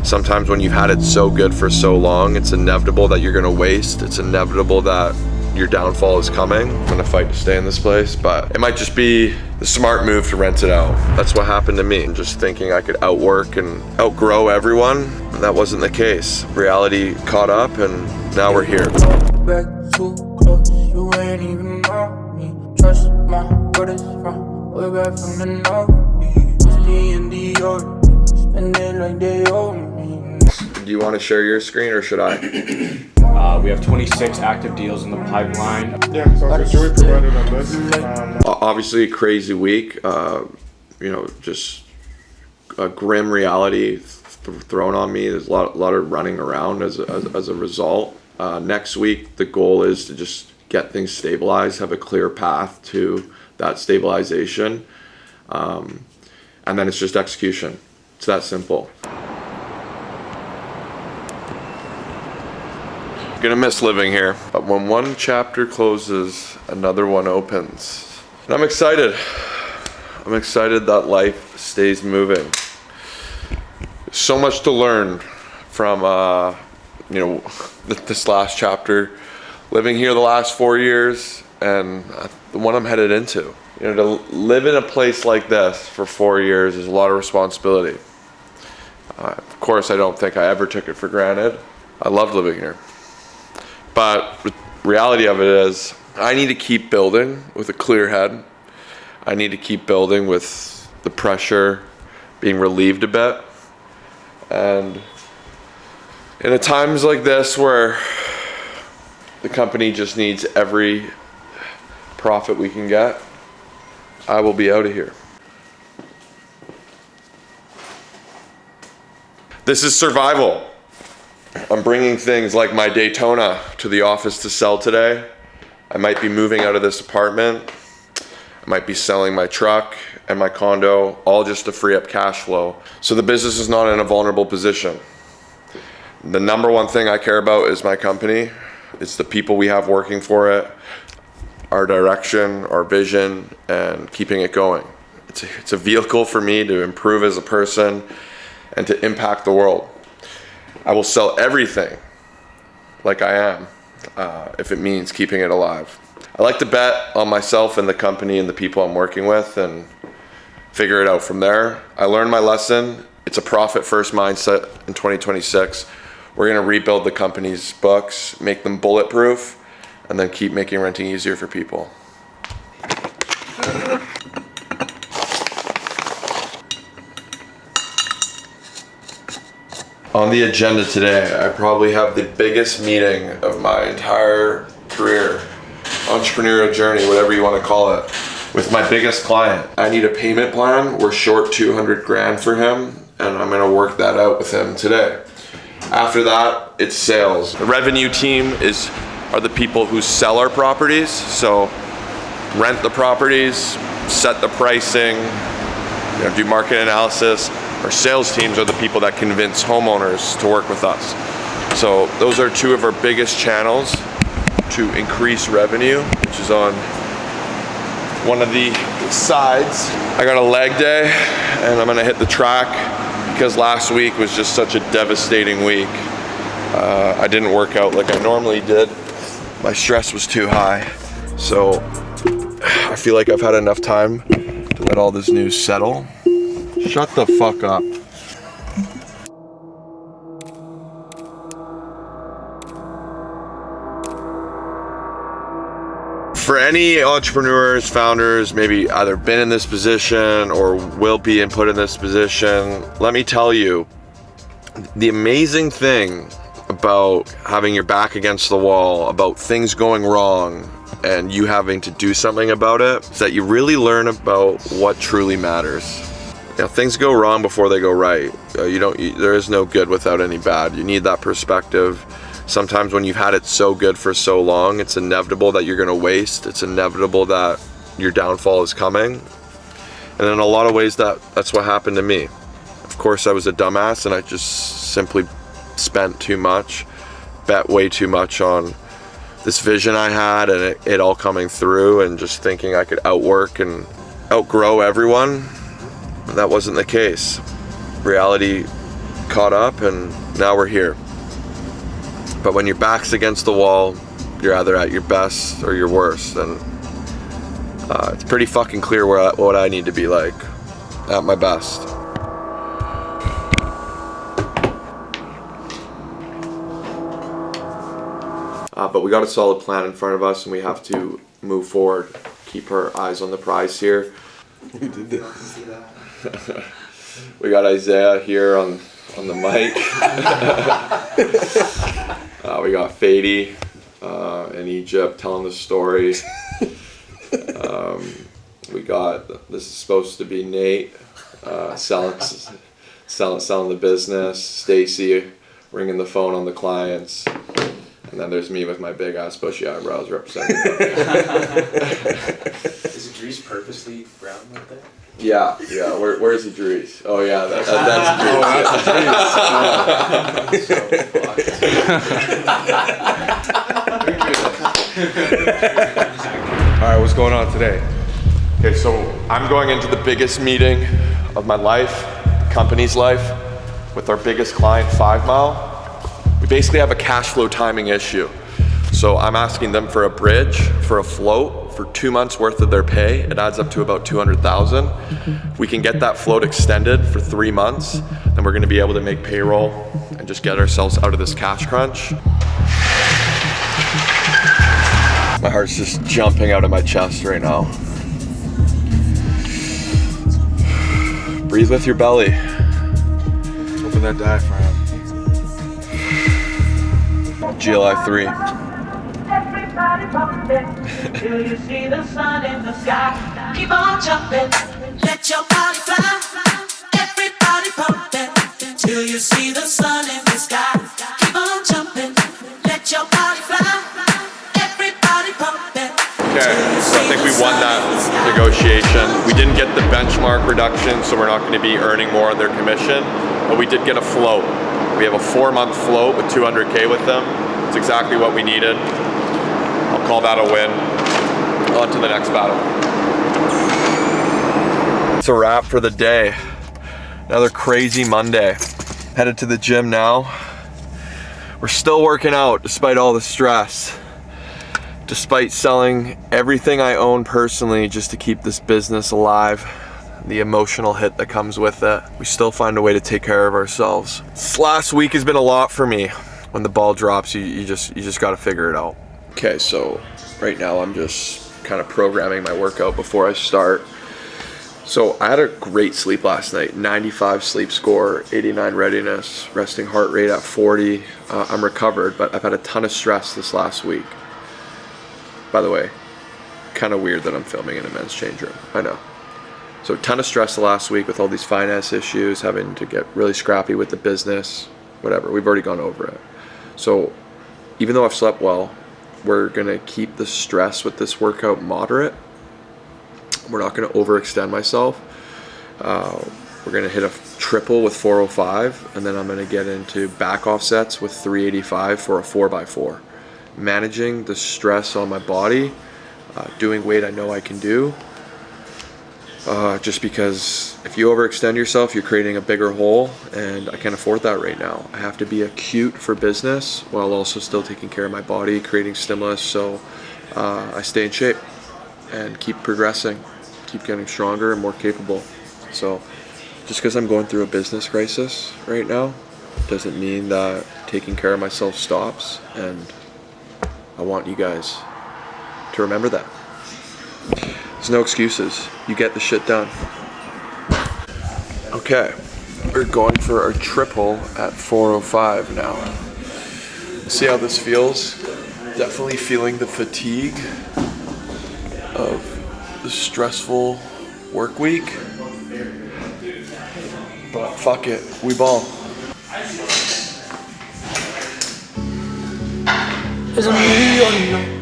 Sometimes when you've had it so good for so long, it's inevitable that you're gonna waste. It's inevitable that your downfall is coming. I'm gonna fight to stay in this place, but it might just be the smart move to rent it out. That's what happened to me. Just thinking I could outwork and outgrow everyone. That wasn't the case. Reality caught up and now we're here. Back too close, you ain't even know me. Trust my brothers from way back from the north. It's me and Dior, spend it like they owe me. Do you want to share your screen or should I? We have 26 active deals in the pipeline. Yeah, so Joey provided a list. Obviously a crazy week, just a grim reality thrown on me. There's a lot of running around as a result. Next week, the goal is to just get things stabilized, have a clear path to that stabilization. And then it's just execution. It's that simple. Gonna miss living here, but when one chapter closes, another one opens. And I'm excited. I'm excited that life stays moving. So much to learn from, this last chapter, living here the last 4 years, and the one I'm headed into. To live in a place like this for 4 years is a lot of responsibility. Of course, I don't think I ever took it for granted. I love living here. But the reality of it is, I need to keep building with a clear head. I need to keep building with the pressure being relieved a bit. And in times like this where the company just needs every profit we can get, I will be out of here. This is survival. I'm bringing things like my Daytona to the office to sell today. I might be moving out of this apartment. I might be selling my truck and my condo, all just to free up cash flow. So the business is not in a vulnerable position. The number one thing I care about is my company. It's the people we have working for it, our direction, our vision, and keeping it going. It's a vehicle for me to improve as a person and to impact the world. I will sell everything like I am if it means keeping it alive. I like to bet on myself and the company and the people I'm working with and figure it out from there. I learned my lesson. It's a profit first mindset in 2026. We're gonna rebuild the company's books, make them bulletproof, and then keep making renting easier for people. On the agenda today, I probably have the biggest meeting of my entire career, entrepreneurial journey, whatever you want to call it, with my biggest client. I need a payment plan. We're short 200 grand for him, and I'm gonna work that out with him today. After that, it's sales. The revenue team are the people who sell our properties, so rent the properties, set the pricing, do market analysis. Our sales teams are the people that convince homeowners to work with us. So those are two of our biggest channels to increase revenue, which is on one of the sides. I got a leg day and I'm gonna hit the track because last week was just such a devastating week. I didn't work out like I normally did. My stress was too high. So I feel like I've had enough time to let all this news settle. Shut the fuck up. For any entrepreneurs, founders, maybe either been in this position or will be and put in this position, let me tell you, the amazing thing about having your back against the wall, about things going wrong, and you having to do something about it, is that you really learn about what truly matters. Things go wrong before they go right. There is no good without any bad. You need that perspective. Sometimes when you've had it so good for so long, it's inevitable that you're gonna waste. It's inevitable that your downfall is coming. And in a lot of ways, that's what happened to me. Of course, I was a dumbass and I just simply spent too much, bet way too much on this vision I had and it all coming through and just thinking I could outwork and outgrow everyone. That wasn't the case. Reality caught up, and now we're here. But when your back's against the wall, you're either at your best or your worst, and it's pretty fucking clear what I need to be like at my best. But we got a solid plan in front of us, and we have to move forward, keep our eyes on the prize here. We did this. We got Isaiah here on the mic. We got Fady in Egypt telling the story. We got, this is supposed to be Nate selling the business. Stacy ringing the phone on the clients. And then there's me with my big ass bushy eyebrows representing. Is Idris purposely brown like that? Yeah. Where's Idris? Oh yeah, that's All right, what's going on today? Okay, so I'm going into the biggest meeting of my life, the company's life, with our biggest client, 5 Mile. We basically have a cash flow timing issue. So I'm asking them for a bridge, for a float, for 2 months worth of their pay. It adds up to about 200,000. We can get that float extended for 3 months, then we're gonna be able to make payroll and just get ourselves out of this cash crunch. My heart's just jumping out of my chest right now. Breathe with your belly. Open that diaphragm. GLI 3. Everybody pumping till you see the sun in the sky. Keep on jumping, let your body fly. Everybody pumping till you see the sun in the sky. Keep on jumping, let your body fly. Everybody pumping. Okay, so I think we won that negotiation. We didn't get the benchmark reduction, so we're not going to be earning more on their commission, but we did get a float. We have a 4-month float with 200K with them. It's exactly what we needed. I'll call that a win. On to the next battle. It's a wrap for the day. Another crazy Monday. Headed to the gym now. We're still working out despite all the stress. Despite selling everything I own personally just to keep this business alive. The emotional hit that comes with it. We still find a way to take care of ourselves. This last week has been a lot for me. When the ball drops, you just gotta figure it out. Okay, so right now I'm just kind of programming my workout before I start. So I had a great sleep last night. 95 sleep score, 89 readiness, resting heart rate at 40. I'm recovered, but I've had a ton of stress this last week. By the way, kind of weird that I'm filming in a men's change room. I know. So a ton of stress the last week with all these finance issues, having to get really scrappy with the business, whatever. We've already gone over it. So even though I've slept well, we're gonna keep the stress with this workout moderate. We're not gonna overextend myself. We're gonna hit a triple with 405, and then I'm gonna get into back offsets with 385 for a 4x4. Managing the stress on my body, doing weight I know I can do. Just because if you overextend yourself, you're creating a bigger hole, and I can't afford that right now. I have to be acute for business while also still taking care of my body, creating stimulus, so I stay in shape and keep progressing, keep getting stronger and more capable. So just because I'm going through a business crisis right now doesn't mean that taking care of myself stops, and I want you guys to remember that. There's no excuses. You get the shit done. Okay, we're going for our triple at 405 now. See how this feels? Definitely feeling the fatigue of the stressful work week. But fuck it, we ball. Is it me or no?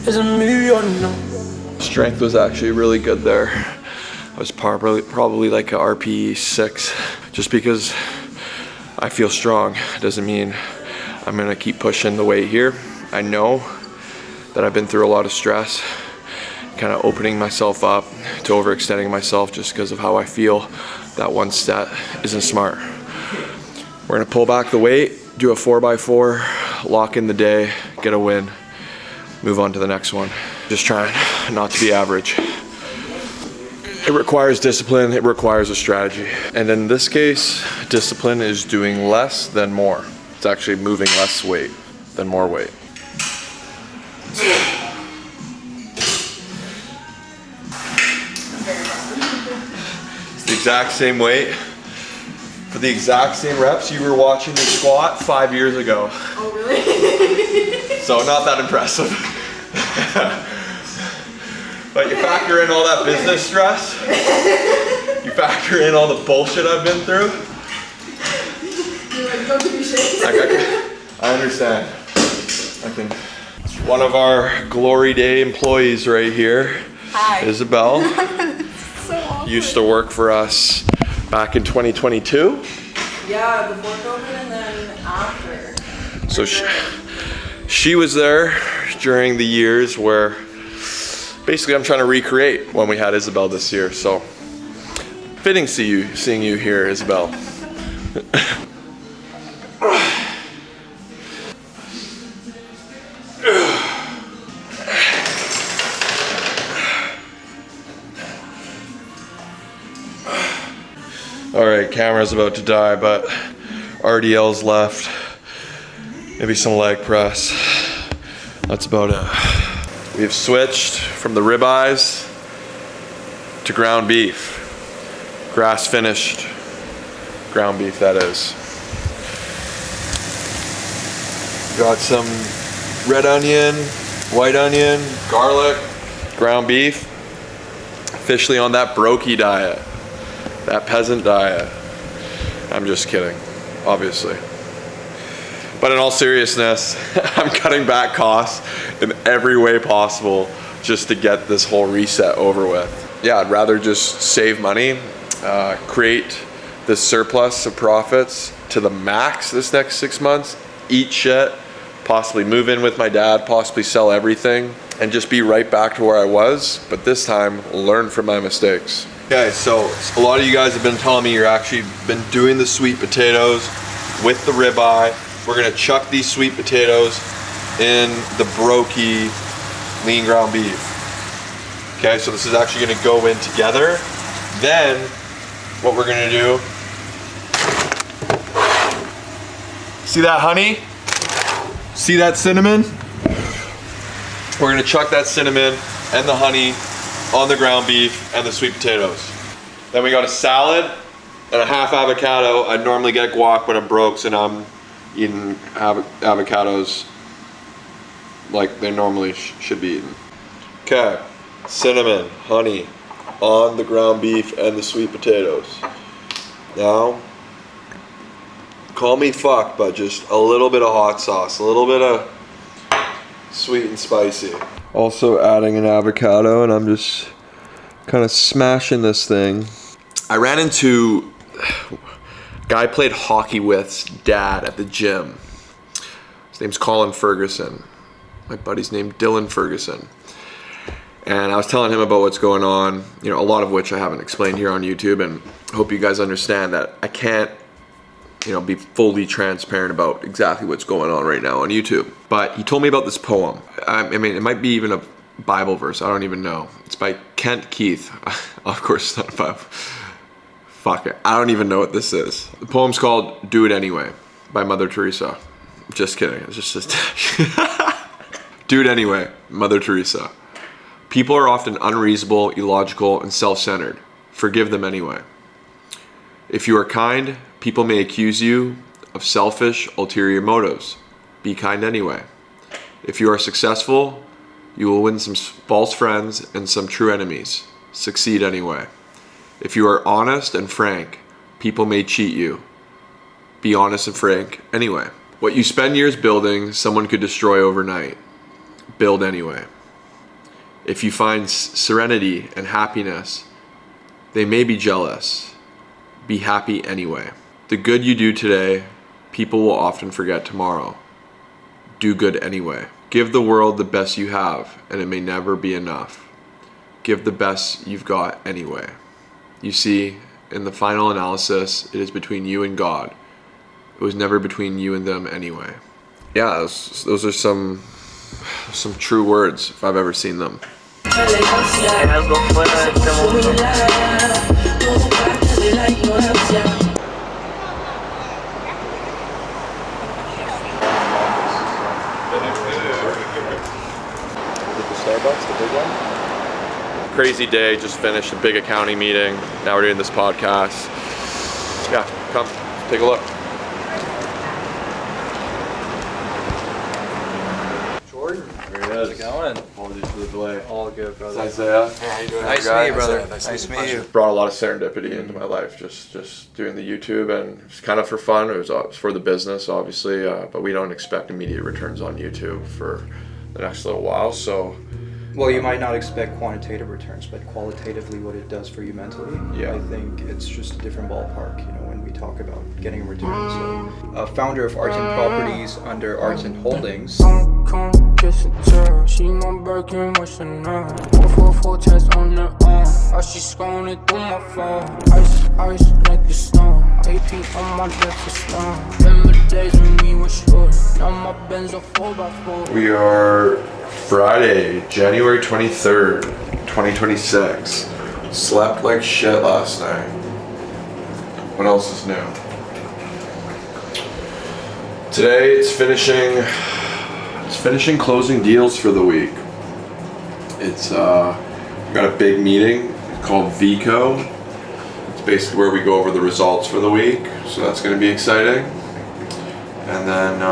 Is it me or no? Strength was actually really good there. I was probably like a RPE 6. Just because I feel strong doesn't mean I'm gonna keep pushing the weight here. I know that I've been through a lot of stress, kind of opening myself up to overextending myself just because of how I feel. That one set isn't smart. We're gonna pull back the weight, do a 4x4, lock in the day, get a win, move on to the next one. Just trying not to be average. It requires discipline, it requires a strategy. And in this case, discipline is doing less than more. It's actually moving less weight than more weight. It's the exact same weight. For the exact same reps you were watching me squat 5 years ago. Oh, really? So not that impressive. But you factor in all that business stress, you factor in all the bullshit I've been through. You're like, don't give me shit. I understand. One of our Glory Day employees right here, Hi. Isabel, So awkward. used to work for us back in 2022. Yeah, before COVID and then after. So she was there during the years where basically I'm trying to recreate when we had Isabel this year. So fitting seeing you here, Isabel. All right, camera's about to die, but RDL's left. Maybe some leg press. That's about it. We've switched from the ribeyes to ground beef. Grass finished ground beef, that is. Got some red onion, white onion, garlic, ground beef. Officially on that brokey diet. That peasant diet. I'm just kidding, obviously. But in all seriousness, I'm cutting back costs in every way possible just to get this whole reset over with. Yeah, I'd rather just save money, create this surplus of profits to the max this next 6 months, eat shit, possibly move in with my dad, possibly sell everything, and just be right back to where I was, but this time learn from my mistakes. Okay, so a lot of you guys have been telling me you're actually been doing the sweet potatoes with the ribeye. We're gonna chuck these sweet potatoes in the brokey lean ground beef. Okay, so this is actually gonna go in together. Then, what we're gonna do, see that honey? See that cinnamon? We're gonna chuck that cinnamon and the honey on the ground beef and the sweet potatoes. Then we got a salad and a half avocado. I normally get guac, but I'm broke, so now I'm eating avocados like they normally should be eaten. Okay, cinnamon, honey on the ground beef and the sweet potatoes. Now, call me fucked, but just a little bit of hot sauce, a little bit of sweet and spicy. Also adding an avocado, and I'm just kind of smashing this thing. I ran into a guy I played hockey with's dad at the gym. His name's Colin Ferguson. My buddy's named Dylan Ferguson. And I was telling him about what's going on, you know, a lot of which I haven't explained here on YouTube, and hope you guys understand that I can't, you know, be fully transparent about exactly what's going on right now on YouTube. But he told me about this poem. I mean, it might be even a Bible verse, I don't even know. It's by Kent Keith. Of course it's not a Bible. Fuck it, I don't even know what this is. The poem's called Do It Anyway by Mother Teresa. Just kidding, it's just Do It Anyway, Mother Teresa. People are often unreasonable, illogical, and self-centered. Forgive them anyway. If you are kind, people may accuse you of selfish, ulterior motives. Be kind anyway. If you are successful, you will win some false friends and some true enemies. Succeed anyway. If you are honest and frank, people may cheat you. Be honest and frank anyway. What you spend years building, someone could destroy overnight. Build anyway. If you find serenity and happiness, they may be jealous. Be happy anyway. The good you do today, people will often forget tomorrow. Do good anyway. Give the world the best you have, and it may never be enough. give the best you've got anyway. You see, in the final analysis, it is between you and God. It was never between you and them anyway. Yeah, those are some true words if I've ever seen them. Starbucks, the big one. Crazy day, just finished a big accounting meeting. Now we're doing this podcast. Yeah, come, take a look. Jordan, There he is. how's it going? Apologies for the delay. All good, brother. Isaiah. Hey, how you doing? Nice to meet you, brother. Nice to meet you. Brought a lot of serendipity into my life, just doing the YouTube, and it's kind of for fun. It was for the business, obviously, but we don't expect immediate returns on YouTube for the next little while. So, well, you might not expect quantitative returns, but qualitatively what it does for you mentally, Yeah. I think it's just a different ballpark, you know, when we talk about getting a return. So, founder of Arts and Properties under Arts and Holdings. Come kiss and tell. She my Birkin, what's her name? 444 test on the arm. While she scrolling through my phone. Ice like the snow. AP on my left is strong. Remember the days when we were short. Now my Benz a 4x4. we are Friday, January 23rd, 2026. Slept like shit last night. What else is new? Today it's finishing closing deals for the week. It's got a big meeting called VCO. It's basically where we go over the results for the week, so that's going to be exciting. And then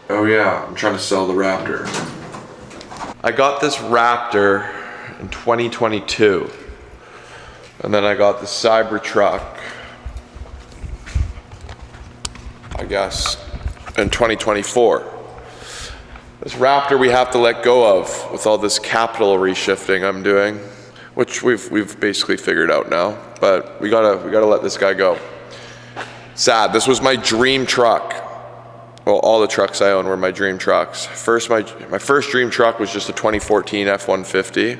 oh yeah, I'm trying to sell the Raptor. I got this Raptor in 2022, and then I got the Cybertruck, I guess, in 2024. This Raptor we have to let go of with all this capital reshifting I'm doing, which we've basically figured out now, but we gotta let this guy go. Sad, this was my dream truck. Well, all the trucks I own were my dream trucks. My first dream truck was just a 2014 F-150.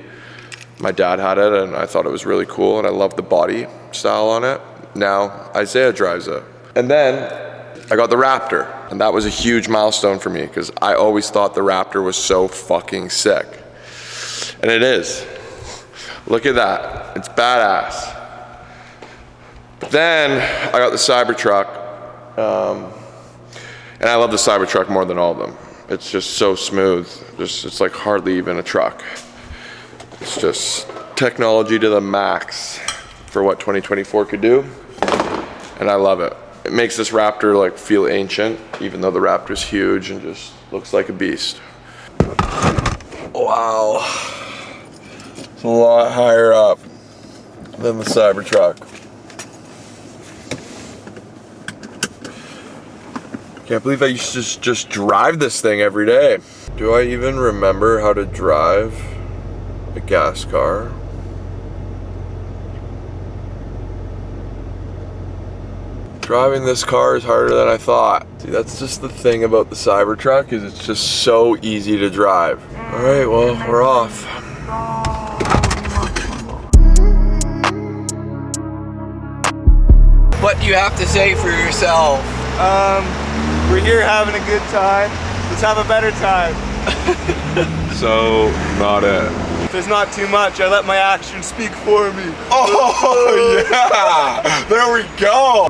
My dad had it, and I thought it was really cool, and I loved the body style on it. Now, Isaiah drives it. And then, I got the Raptor, and that was a huge milestone for me, because I always thought the Raptor was so fucking sick. And it is. Look at that. It's badass. But then, I got the Cybertruck, and I love the Cybertruck more than all of them. It's just so smooth. It's like hardly even a truck. It's just technology to the max for what 2024 could do. And I love it. It makes this Raptor like feel ancient, even though the Raptor's huge and just looks like a beast. Wow. It's a lot higher up than the Cybertruck. Can't believe I used to just drive this thing every day. Do I even remember how to drive a gas car? Driving this car is harder than I thought. See, that's just the thing about the Cybertruck, is it's just so easy to drive. All right, well, we're off. What do you have to say for yourself? We're here having a good time. Let's have a better time. So, not it. If there's not too much, I let my actions speak for me. Oh, yeah! There we go!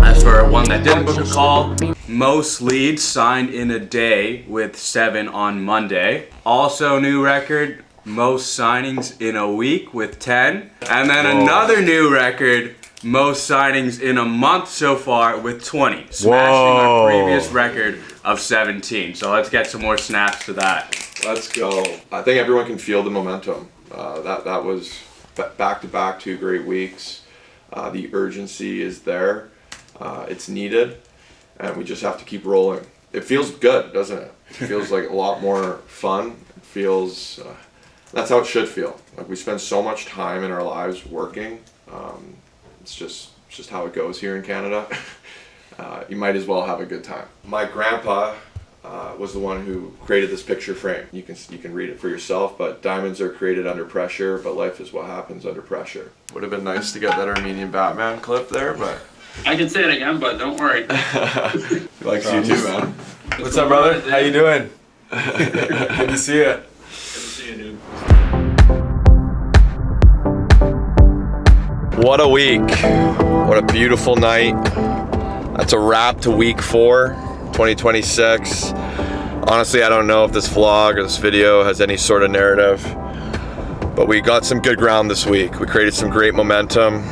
As for one that didn't book a call, most leads signed in a day with 7 on Monday. Also new record, most signings in a week with 10. And then another new record, most signings in a month so far with 20. Smashing our previous record of 17. So let's get some more snaps to that. Let's go. I think everyone can feel the momentum. That was back-to-back 2 great weeks. The urgency is there. It's needed. And we just have to keep rolling. It feels good, doesn't it? It feels like a lot more fun. It feels... that's how it should feel. Like, we spend so much time in our lives working. It's just how it goes here in Canada. you might as well have a good time. My grandpa was the one who created this picture frame. You can read it for yourself, but diamonds are created under pressure, but life is what happens under pressure. Would have been nice to get that Armenian Batman clip there, but... I can say it again, but don't worry. He likes you too, man. What's up, brother? How you doing? Good to see you. Good to see you, dude. What a week. What a beautiful night. That's a wrap to week 4, 2026. Honestly, I don't know if this vlog or this video has any sort of narrative, but we got some good ground this week. We created some great momentum.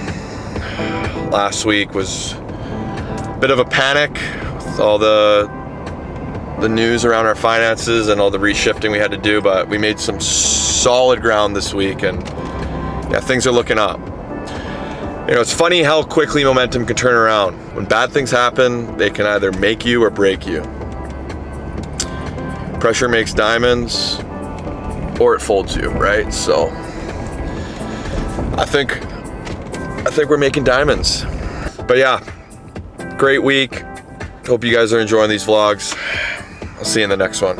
Last week was a bit of a panic with all the news around our finances and all the reshifting we had to do, but we made some solid ground this week, and yeah, things are looking up. You know, it's funny how quickly momentum can turn around. When bad things happen, they can either make you or break you. Pressure makes diamonds, or it folds you, right? So I think we're making diamonds. But yeah, great week. Hope you guys are enjoying these vlogs. I'll see you in the next one.